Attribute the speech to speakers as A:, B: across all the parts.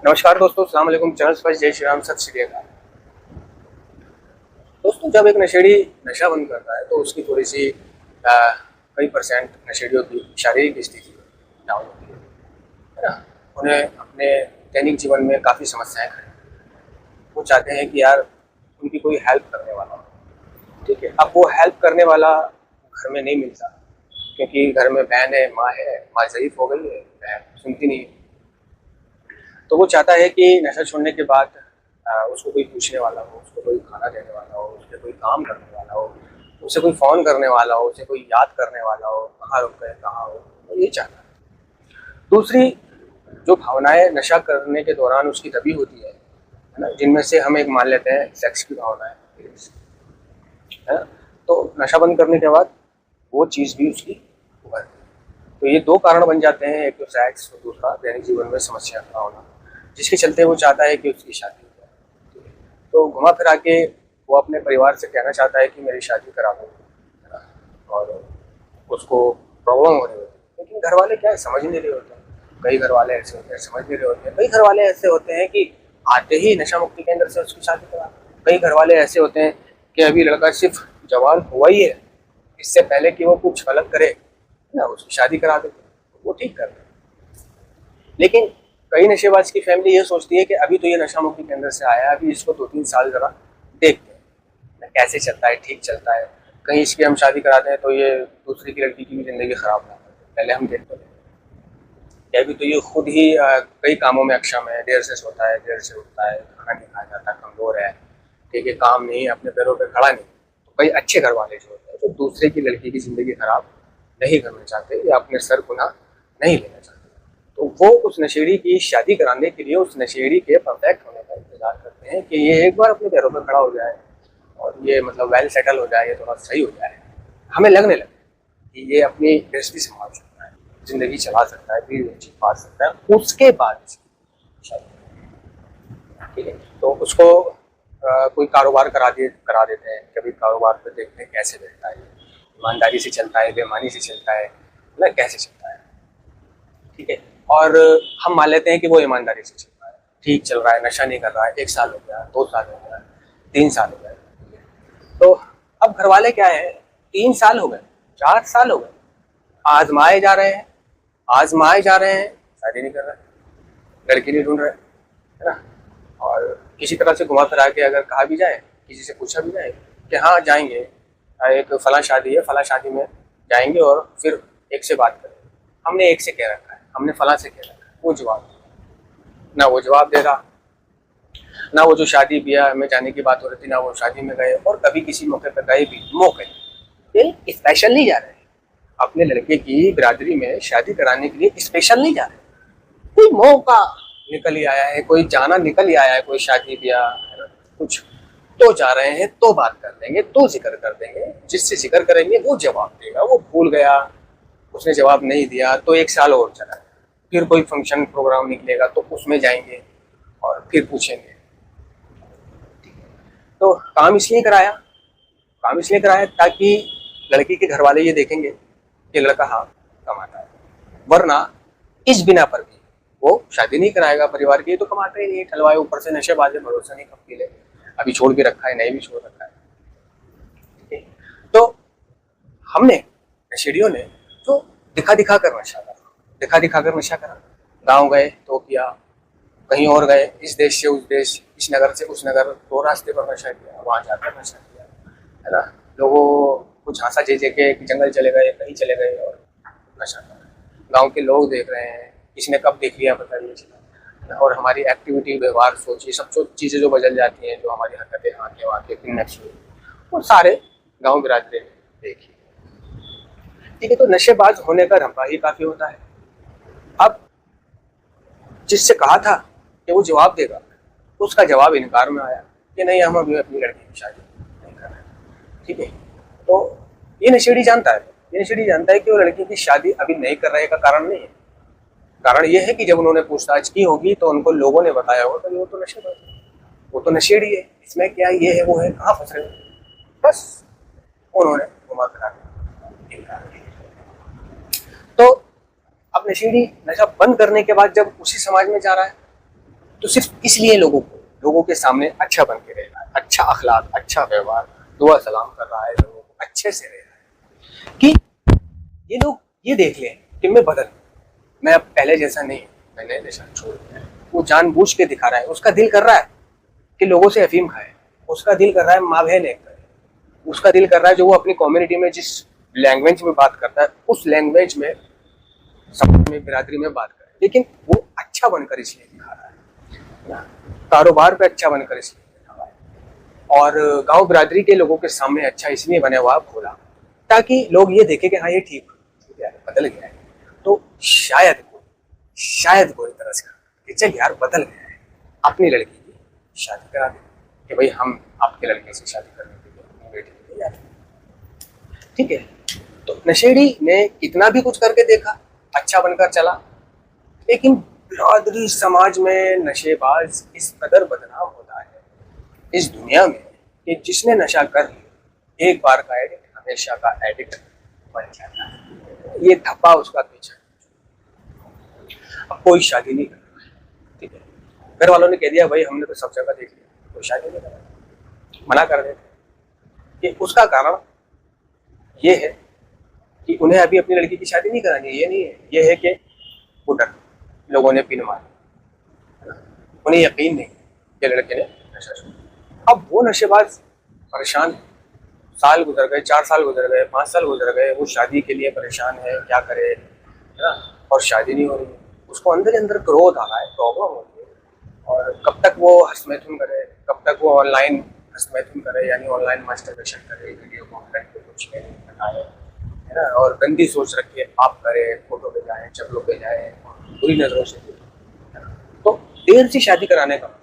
A: नमस्कार दोस्तों, अस्सलाम वालेकुम। चैनल फर्स्ट जय श्री राम, सत श्री अकाल। दोस्तों, जब एक नशेड़ी नशा बंद करता है तो उसकी थोड़ी सी कई परसेंट नशेड़ियों की शारीरिक स्थिति डाउन होती है ना। उन्हें अपने दैनिक जीवन में काफ़ी समस्याएं खड़ी। वो चाहते हैं कि यार उनकी कोई हेल्प करने वाला हो। ठीक है, अब वो हेल्प करने वाला घर में नहीं मिलता क्योंकि घर में बहन है, माँ ज़ईफ़ हो गई है, बहन सुनती नहीं है। तो वो चाहता है कि नशा छोड़ने के बाद उसको कोई पूछने वाला हो, उसको कोई खाना देने वाला हो, उसके कोई काम करने वाला हो, उसे कोई फ़ोन करने वाला हो, उसे कोई याद करने वाला हो, कहाँ रुक गए, कहाँ हो, तो ये चाहता है। दूसरी जो भावनाएं नशा करने के दौरान उसकी तभी होती है ना, जिनमें से हम एक मान लेते हैं सेक्स की भावनाएं, है ना। तो नशा बंद करने के बाद वो चीज़ भी उसकी उभरती है। तो ये दो कारण बन जाते हैं, एक तो सेक्स और दूसरा दैनिक जीवन में समस्या का होना, जिसके चलते वो चाहता है कि उसकी शादी हो जाए। तो घुमा फिरा के वो अपने परिवार से कहना चाहता है कि मेरी शादी करा दो, है ना। और उसको प्रॉब्लम हो रही होती है, लेकिन घर वाले क्या है, समझ नहीं रहे होते हैं। कई घर वाले ऐसे होते हैं समझ नहीं रहे होते हैं, कई घर वाले ऐसे होते हैं कि आते ही नशा मुक्ति केंद्र से उसकी शादी करा दो। कई घर वाले ऐसे होते हैं कि अभी लड़का सिर्फ जवान हुआ ही है, इससे पहले कि वो कुछ गलत करे ना, उसकी शादी करा देते हैं, वो ठीक कर रहे हैं। लेकिन कई नशेबाज की फैमिली ये सोचती है कि अभी तो ये नशा मुक्ति केंद्र से आया है, अभी इसको 2-3 साल जरा देखते हैं कैसे चलता है, ठीक चलता है। कहीं इसकी हम शादी कराते हैं तो ये दूसरी की लड़की की भी जिंदगी खराब ना करे, पहले हम देखते हैं। अभी तो ये खुद ही कई कामों में अक्षम है, देर से सोता है, देर से उठता है, खाना नहीं खाया जाता, कमजोर है, ठीक है, काम नहीं, अपने पैरों पे खड़ा नहीं। तो कई अच्छे घर वाले जो होते हैं, जो दूसरे की लड़की की जिंदगी खराब नहीं करना चाहते या अपने सर गुनाह नहीं लेना चाहते, तो वो उस नशेड़ी की शादी कराने के लिए उस नशेड़ी के परफेक्ट होने का इंतजार करते हैं कि ये एक बार अपने पैरों पर खड़ा हो जाए और ये मतलब वेल सेटल हो जाए, ये थोड़ा सही हो जाए, हमें लगने लगे कि ये अपनी गृहस्थी संभाल सकता है, जिंदगी चला सकता है, बीवी बच्ची पाल सकता है, उसके बाद इसकी शादी। ठीक है, तो उसको कोई कारोबार करा देते हैं। कभी कारोबार पे देखते हैं कैसे बैठता है, ईमानदारी से चलता है, बेईमानी से चलता है ना, कैसे चलता है। ठीक है, और हम मान लेते हैं कि वो ईमानदारी से चल रहा है, ठीक चल रहा है, नशा नहीं कर रहा है, 1 साल हो गया, 2 साल हो गया, 3 साल हो गए। तो अब घर वाले क्या है, 3 साल हो गए, 4 साल हो गए, आजमाए जा रहे हैं, आजमाए जा रहे हैं, शादी नहीं कर रहे, लड़की नहीं ढूंढ रहे, है ना। और किसी तरह से घुमा फिरा के अगर कहा भी जाए, किसी से पूछा भी जाए कि हाँ जाएंगे, एक फला शादी है, फला शादी में जाएंगे और फिर एक से बात करेंगे, हमने एक से कह रखा है, हमने फला से कह रखा है, वो जवाब ना, वो जवाब दे रहा ना, वो जो शादी ब्याह में जाने की बात हो रही थी ना वो शादी में गए, और कभी किसी मौके पर गए भी, मौके ये स्पेशल नहीं जा रहे अपने लड़के की बिरादरी में शादी कराने के लिए, स्पेशल नहीं जा रहे, कोई मौका निकल ही आया है, कोई जाना निकल ही आया है, कोई शादी ब्याह कुछ, तो जा रहे हैं, तो बात कर देंगे, तो जिक्र कर देंगे, जिससे जिक्र करेंगे वो जवाब देगा, वो भूल गया, उसने जवाब नहीं दिया तो 1 साल और चला, फिर कोई फंक्शन प्रोग्राम निकलेगा तो उसमें जाएंगे और फिर पूछेंगे। तो काम इसलिए कराया ताकि लड़की के घर वाले ये देखेंगे कि लड़का हाँ कमाता है, वरना इस बिना पर भी वो शादी नहीं कराएगा। परिवार की तो कमाता ही नहीं, ठलवाए, ऊपर से नशेबाज है, भरोसा नहीं, कब पी ले, अभी छोड़ भी रखा है, नहीं भी छोड़ रखा है। ठीक है, तो हमने नशेड़ियों ने तो दिखा दिखा कर नशा करा, दिखा दिखा कर नशा करा, गाँव गए तो किया, कहीं और गए, इस देश से उस देश, इस नगर से उस नगर, दो रास्ते पर नशा किया, वहां जाकर नशा किया, है ना। लोगों को झांसा दे दे के जंगल चले गए, कहीं चले गए और नशा कर रहे। गांव के लोग देख रहे हैं, किसी ने कब देख लिया पता नहीं चला, और हमारी एक्टिविटी, व्यवहार, सोच, ये सब चीज़ें जो बदल जाती हैं, जो हमारी हरकतें, आंखें वाँखें, फिनक्स, वो सारे गाँव बिरादरी में देखिए। ठीक है, तो नशेबाज होने का रंबा ही काफ़ी होता है। अब जिससे कहा था कि वो जवाब देगा, उसका जवाब इनकार में आया कि नहीं, हम अभी अपनी लड़की की शादी नहीं कर रहे। ठीक है, तो ये नशेड़ी जानता है, ये नशेड़ी जानता है कि वो लड़की की शादी अभी नहीं कर रहे का कारण नहीं है, कारण ये है कि जब उन्होंने पूछताछ की होगी तो उनको लोगों ने बताया होगा कि वो तो नशेबाज है, वो तो नशेड़ी है, इसमें क्या ये है वो है, कहाँ फंस रहे हो, बस उन्होंने घुमा करा इनकार किया। तो अब नशेड़ी नशा बंद करने के बाद जब उसी समाज में जा रहा है तो सिर्फ इसलिए लोगों के सामने अच्छा बन के रह रहा है, अच्छा अखलाक, अच्छा व्यवहार, दुआ सलाम कर रहा है, लोगों को अच्छे से रह रहा है कि ये लोग ये देख लें कि मैं अब पहले जैसा नहीं, मैंने नशा छोड़ दिया है। वो जानबूझ के दिखा रहा है, उसका दिल कर रहा है कि लोगों से अफीम खाए, उसका दिल कर रहा है माँ बहन एक करे, उसका दिल कर रहा है जो वो अपनी कम्युनिटी में जिस लैंग्वेज में बात करता है उस लैंग्वेज में समाज में बिरादरी में बात करे, लेकिन वो अच्छा बनकर इसलिए दिखा रहा है, कारोबार पे अच्छा बनकर इसलिए दिखा रहा है, और गांव बिरादरी के लोगों के सामने अच्छा इसलिए बने हुआ खोला ताकि लोग ये देखें कि हाँ ये ठीक है, बदल गया है। तो शायद कोई तरह से कि चल यार बदल गया है, अपनी लड़की की शादी करा दे कि भाई हम आपके लड़के से शादी करने के लिए अपनी बेटी को ले आते, ठीक है। तो नशेड़ी ने कितना भी कुछ करके देखा, अच्छा बनकर चला, लेकिन बिरादरी समाज में नशेबाज इस कदर बदनाम होता है इस दुनिया में कि जिसने नशा कर लिया एक बार का एडिक्ट हमेशा का एडिक्ट बन जाता है। ये धब्बा उसका पीछा। अब कोई शादी नहीं कर रहा है, ठीक है, घर वालों ने कह दिया भाई हमने तो सब जगह देख लिया, कोई शादी नहीं कर रहा, मना कर देते। कि उसका कारण ये है कि उन्हें अभी अपनी लड़की की शादी नहीं करानी है, ये नहीं है, ये है कि वो डर, लोगों ने पिन मारी, उन्हें यकीन नहीं कि लड़के ने नशा छोड़ा। अब वो नशेबाज परेशान, साल गुजर गए, 4 साल गुजर गए, 5 साल गुजर गए, वो शादी के लिए परेशान है, क्या करे, है ना, और शादी नहीं हो रही है, उसको अंदर अंदर क्रोध आ रहा है, प्रॉब्लम हो रही है, और कब तक वो हस्तमैथुन करे, कब तक वो ऑनलाइन हस्तमैथुन करे, यानी ऑनलाइन मास्टरबेशन करे, वीडियो कॉल पे कुछ बनाए, है ना, और गंदी सोच रखिए आप करे, फोटो पे जाए, चप्पलों पे जाए, बुरी नजरों से, तो देर से शादी कराने का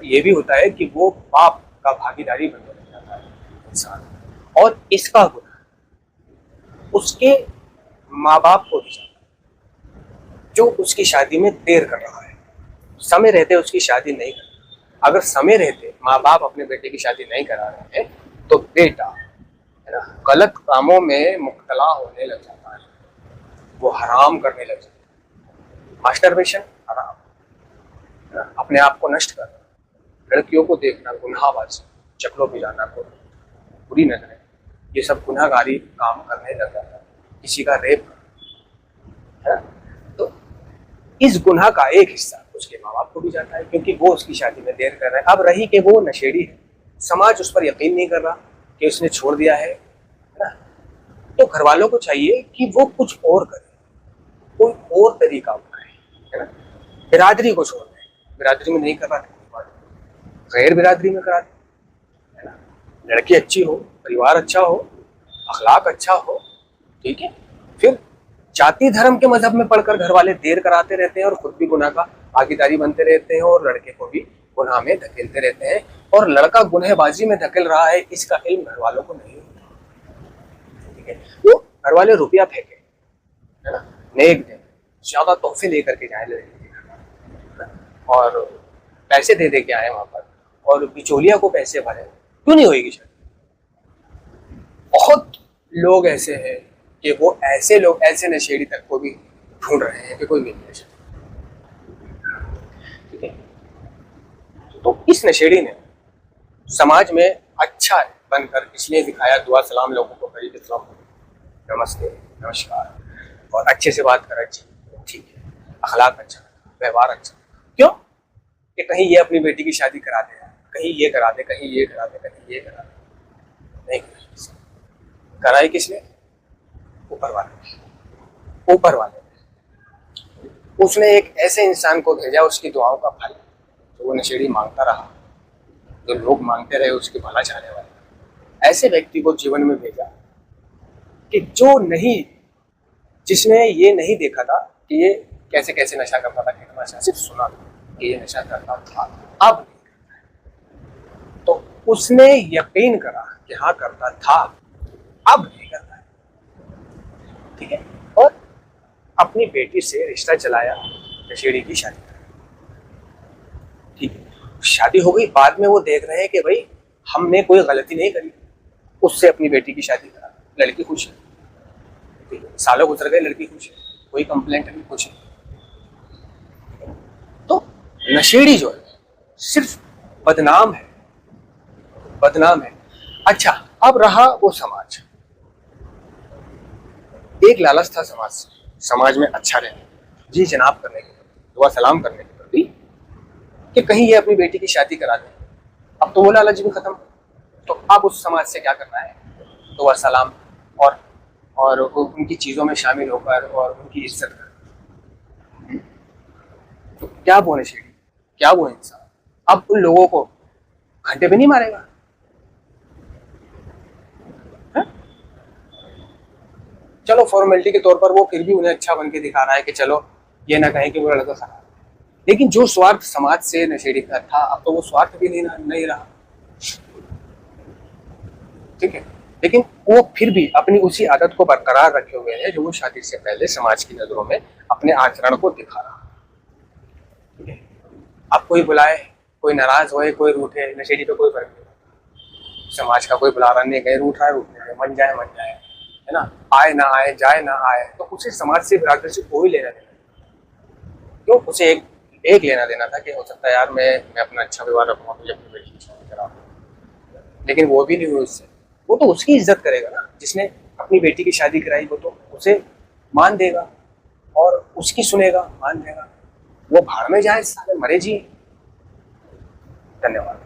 A: ये भी होता है कि वो पाप का भागीदारी बनने जाता है इंसान, और इसका गुनाह उसके माँ बाप को भी जाता है जो उसकी शादी में देर कर रहा है, समय रहते उसकी शादी नहीं कर रहा। अगर समय रहते माँ बाप अपने बेटे की शादी नहीं करा रहे हैं तो बेटा, है ना, गलत कामों में मुब्तला होने लग जाता है, वो हराम करने लग जाता है, मास्टरबेशन हराम, अपने आप को नष्ट करना, लड़कियों को देखना गुनाहबाजी, चक्रों पे जाना को बुरी नजरें, ये सब गुनाहगारी काम करने लग जाता है, किसी का रेप करना, तो इस गुनाह का एक हिस्सा उसके माँ बाप को भी जाता है क्योंकि वो उसकी शादी में देर कर रहे हैं। अब रही कि वो नशेड़ी है, समाज उस पर यकीन नहीं कर रहा कि उसने छोड़ दिया है ना, तो घर वालों को चाहिए कि वो कुछ और करे, कोई और तरीका अपनाए, है ना, बिरादरी को छोड़ दें, बिरादरी में नहीं कर रहा था, गैर बिरादरी में करा दें, है ना, लड़की अच्छी हो, परिवार अच्छा हो, अखलाक अच्छा हो, ठीक है, फिर जाति धर्म के मजहब में पढ़कर घर वाले देर कराते रहते हैं और खुद भी गुनाह का भागीदारी बनते रहते हैं और लड़के को भी गुनाह में धकेलते रहते हैं, और लड़का गुनहबाजी में धकेल रहा है इसका इल्म घर वालों को नहीं होता, ठीक है। वो घर वाले रुपया फेंके, है ना, नेक दे, ज्यादा तोहफे लेकर के जाए लड़के और पैसे दे दे के आए वहां पर, और बिचौलिया को पैसे भरे, क्यों नहीं होगी शादी? बहुत लोग ऐसे हैं कि वो ऐसे लोग ऐसे नशेड़ी तक को भी ढूंढ रहे हैं कि कोई मिल नहीं सकता, ठीक है। तो इस नशेड़ी ने समाज में अच्छा बनकर इसलिए दिखाया, दुआ सलाम लोगों को करी, नमस्ते नमस्कार, और अच्छे से बात करा, जी ठीक है, अखलाक अच्छा, व्यवहार अच्छा, क्यों कि कहीं ये अपनी बेटी की शादी करा दे, कहीं ये करा दे, कहीं ये करा दे, कहीं ये करा दे, नहीं कराई किसने? ऊपर वाले उसने एक ऐसे इंसान को भेजा उसकी दुआओं का फल, तो वो नशेड़ी मांगता रहा, जो लोग मांगते रहे उसके भला चाहने वाले, ऐसे व्यक्ति को जीवन में भेजा कि जिसने ये नहीं देखा था कि ये कैसे कैसे नशा करता था, कितना नशा, सिर्फ सुना था कि ये नशा करता था, अब नहीं करता है, तो उसने यकीन करा कि हाँ करता था, अब नहीं करता है, ठीक है, और अपनी बेटी से रिश्ता चलाया, नशेड़ी की शादी करी, ठीक है, शादी हो गई, बाद में वो देख रहे हैं कि भाई हमने कोई गलती नहीं करी, उससे अपनी बेटी की शादी करा, लड़की खुश है, ठीक है, सालों गुजर गए, लड़की खुश है, कोई कंप्लेंट नहीं, खुश है। तो नशेड़ी जो है सिर्फ बदनाम है, बदनाम है। अच्छा, अब रहा वो समाज। एक लालच था समाज से, समाज में अच्छा रहने, जी जनाब करने के, दुआ सलाम करने के प्रति, कि कहीं ये अपनी बेटी की शादी करा दें। अब तो वो लालच भी खत्म। तो अब उस समाज से क्या करना है, दुआ सलाम और उनकी चीजों में शामिल होकर और उनकी इज्जत कर। तो क्या वो नशेड़ी, क्या वो इंसान अब उन लोगों को घंटे पे नहीं मारेगा? है? चलो फॉर्मेलिटी के तौर पर वो फिर भी उन्हें अच्छा बन के दिखा रहा है कि चलो ये ना कहें कि वो लड़का खराब है। लेकिन जो स्वार्थ समाज से नशेड़ी का था, अब तो वो स्वार्थ भी नहीं रहा। ठीक है, लेकिन वो फिर भी अपनी उसी आदत को बरकरार रखे हुए है जो वो शादी से पहले समाज की नजरों में अपने आचरण को दिखा रहा। ठीक है, अब कोई बुलाए, कोई नाराज होए, कोई रूठे, नशेड़ी पे कोई फर्क नहीं। समाज का कोई बुला रहा नहीं, कहीं रूठ रहा है रूठने दे, मन जाए, है ना, आए ना आए, जाए ना आए, तो उसे समाज से बिरादरी से कोई लेना देना क्यों? उसे एक लेना देना था कि हो सकता है यार मैं अपना अच्छा व्यवहार रखूंगा, मुझे अपनी बेटी की शादी करा। लेकिन वो भी नहीं हुई उससे। वो तो उसकी इज्जत करेगा ना, जिसने अपनी बेटी की शादी कराई, वो तो उसे मान देगा और उसकी सुनेगा, मान देगा। वो भाड़ में जाए, साले मरे जी। धन्यवाद।